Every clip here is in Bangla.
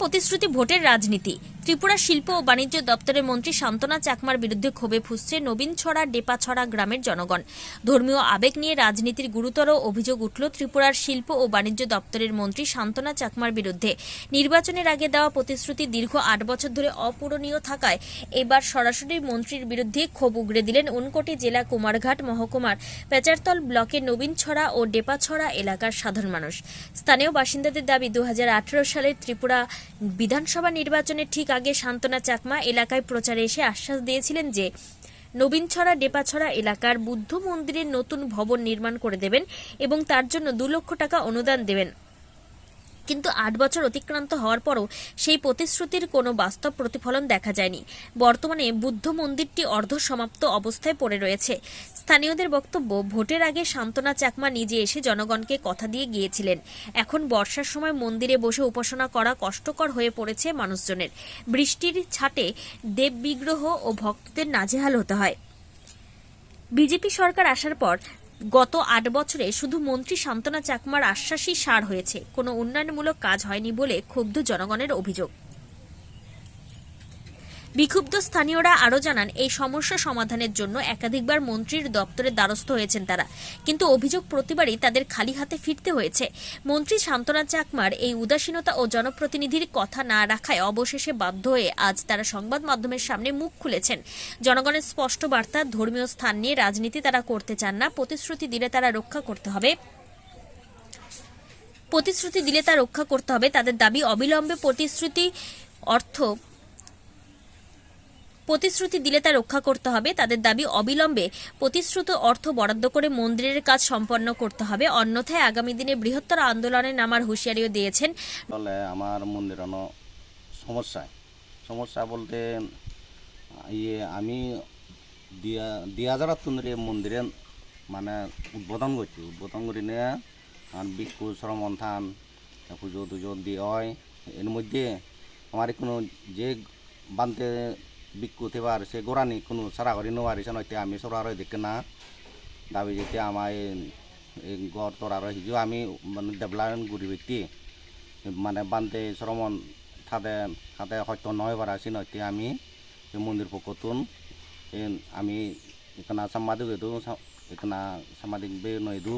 প্রতিশ্রুতি ভোটের রাজনীতি। ত্রিপুরা শিল্প ও বাণিজ্য দপ্তরের মন্ত্রী শান্তনা চাকমার বিরুদ্ধে ক্ষোভে ফুঁসছে নবীনছড়া ডেপাছড়া গ্রামের জনগণ। ধর্মীয় আবেগ নিয়ে রাজনীতির গুরুতর অভিযোগ উঠল ত্রিপুরার শিল্প ও বাণিজ্য দপ্তরের মন্ত্রী শান্তনা চাকমার বিরুদ্ধে। নির্বাচনের আগে দেওয়া প্রতিশ্রুতি দীর্ঘ 8 বছর ধরে অপূরণীয় থাকায় এবার সরাসরি মন্ত্রীর বিরুদ্ধে ক্ষোভ উগরে দিলেন ঊনকোটি জেলা কুমারঘাট মহকুমার পেচারতল ব্লকের নবীনছড়া ও ডেপাছড়া এলাকার সাধারণ মানুষ। স্থানীয় বাসিন্দাদের দাবি 2018 সালে ত্রিপুরা বিধানসভা নির্বাচনের ঠিক আগে শান্তনা চাকমা এলাকায় প্রচারে এসে আশ্বাস দিয়েছিলেন যে নবীনছড়া ডেপাছড়া এলাকার বুদ্ধ মন্দিরের নতুন ভবন নির্মাণ করে দেবেন এবং তার জন্য 2 লক্ষ টাকা অনুদান দেবেন। কিন্তু 8 বছর অতিক্রান্ত হওয়ার পরও সেই প্রতিশ্রুতির কোনো বাস্তব প্রতিফলন দেখা যায়নি। বর্তমানে বুদ্ধ মন্দিরটি অর্ধসমাপ্ত অবস্থায় পড়ে রয়েছে। স্থানীয়দের বক্তব্য, ভোটের আগে শান্তনা চাকমা নিজে এসে জনগণকে কথা দিয়ে গিয়েছিলেন। এখন বর্ষার সময় মন্দিরে বসে উপাসনা করা কষ্টকর হয়ে পড়েছে মানুষজনের। বৃষ্টির ছাটে দেব বিগ্রহ ও ভক্তদের নাজেহাল হতে হয়। বিজেপি সরকার আসার পর গত 8 বছরে শুধু মন্ত্রী শান্তনা চাকমার আশ্বাসই সার হয়েছে, কোনো উন্নয়নমূলক কাজ হয়নি বলে ক্ষুব্ধ জনগণের অভিযোগ। বিক্ষুব্ধ স্থানীয়রা আরও জানান, এই সমস্যা সমাধানের জন্য একাধিকবার মন্ত্রীর দপ্তরের দ্বারস্থ হয়েছেন তারা, কিন্তু অভিযোগ প্রতিবারই তাদের খালি হাতে ফিরতে হয়েছে। মন্ত্রী শান্তনা চাকমার এই উদাসীনতা ও জনপ্রতিনিধির কথা না রাখায় অবশেষে বাধ্য হয়ে আজ তারা সংবাদ মাধ্যমের সামনে মুখ খুলেছেন। জনগণের স্পষ্ট বার্তা, ধর্মীয় স্থান নিয়ে রাজনীতি তারা করতে চান না। প্রতিশ্রুতি দিলে তা রক্ষা করতে হবে। তাদের দাবি, অবিলম্বে প্রতিশ্রুত অর্থ বরাদ্দ করে মন্দিরের কাজ সম্পন্ন করতে হবে, অন্যথায় আগামী দিনে বৃহত্তর আন্দোলনে নামার হুঁশিয়ারিও দিয়েছেন। আমার মন্দির সমস্যা বলতে আমি 2003 মন্দিরে মানে উদ্বোধন করি নিয়ে ভিক্ষু শ্রমণ থান পুজো টুজো দিয়ে হয়। এর মধ্যে আমার কোনো যে বানতে ভিক্ষু থেবার সে গোড়ানি কোনো সারা করি নোয়ারিছে নয়তে আমি সরার দেখে না দাবি যেতে আমার এই গড় তোরার হিজু আমি মানে ডেভেলপমেন্ট ঘুরি ব্যক্তি মানে বানতে শ্রমণ থাদে হয়তো নয় বারাসি নয়তে আমি মন্দির পক্ষতুন আমি এখানে সাংবাদিক সাংবাদিক বে নয়দু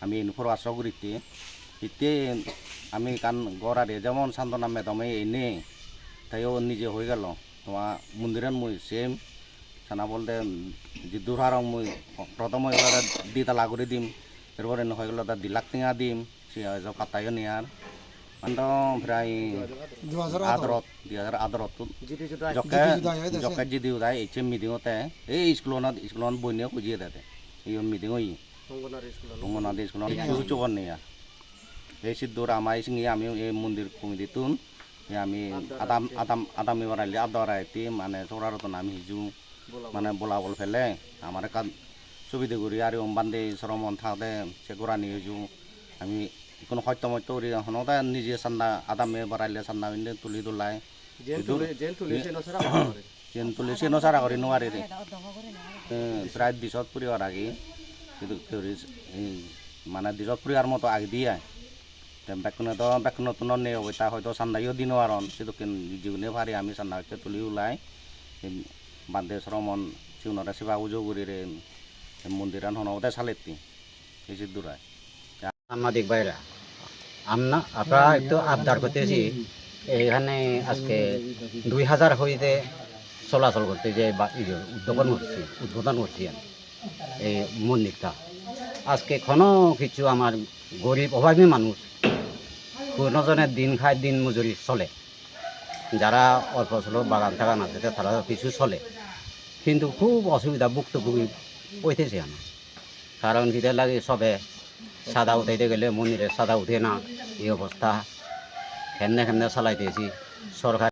আমি ইনফর আশ্র করিতে ইতে আমি কান গড়ারে যেমন শান্তনা মেদমে এনে তাইও নিজে হয়ে গেল তোমার মন্দিরের মুই সেম সানা বলতে যে দুহার মুই প্রথম দিতালা করে দিম, এরপরে হয়ে গেল তার 2 লাখ টাকা দিম, সে কাতাইও নেয়ার প্রায় 2018 জকে যদি উদায় এইচ মিটিংতে এই স্কুলত বইনিও খুঁজিয়ে দেয় এই মিটিং অঙ্গনাদি স্কুলত চোখর নেয়া এই সিদ্ধর আমার সঙ্গে আমি এই মন্দির কমিটিতুন আমি আদাম এবারাইলে আদারাইতে মানে সরারতন আমি হিজু মানে বলা বল ফেলে আমার কাজ সুবিধা করি আর বান্ধে শ্রমণ থাকতে সে গোড়া নিয়ে হিজু আমি কোনো হয়তো হনতা নিজে সান্না আদামে বাড়াইলে সান্না তুলি তোলাই যেন তুলি সে নসারা করি নোয়ারি প্রায় 20 পরিবার আগে কিন্তু মানে 20 পরিবার মতো আগে দিয়ে বেকন নেই তা হয়তো সান্দাইও দিন আরন সেটা জীবনে ভারি আমি সান্নাকে তুলি ওলাই বান্ধে শ্রমণ সিউনরা সেবা উজো করি মন্দিরান হনতে সালেতি এই সিদ্ধুরায় সাংবাদিক ভাইরা আপনারা একটু আবদার করতেছি, এখানে আজকে 2000 হইতে চলাচল করতে যে উদ্বোধন করছি এই মন্দিরটা। আজকে কোনো কিছু আমার গরিব অভাবী মানুষ কোনোজনের দিন খায় দিন মজুরি চলে, যারা অল্প চলো বাগান টাগান আছে তারা কিছু চলে, কিন্তু খুব অসুবিধা ভুক্তভোগী হইতেছে আমার। কারণ কিটা লাগে সবে সাদা উঠাইতে গেলে মন্দিরে সাদা উঠে না, এই অবস্থা কেমনে চালাইতেছি সরকার।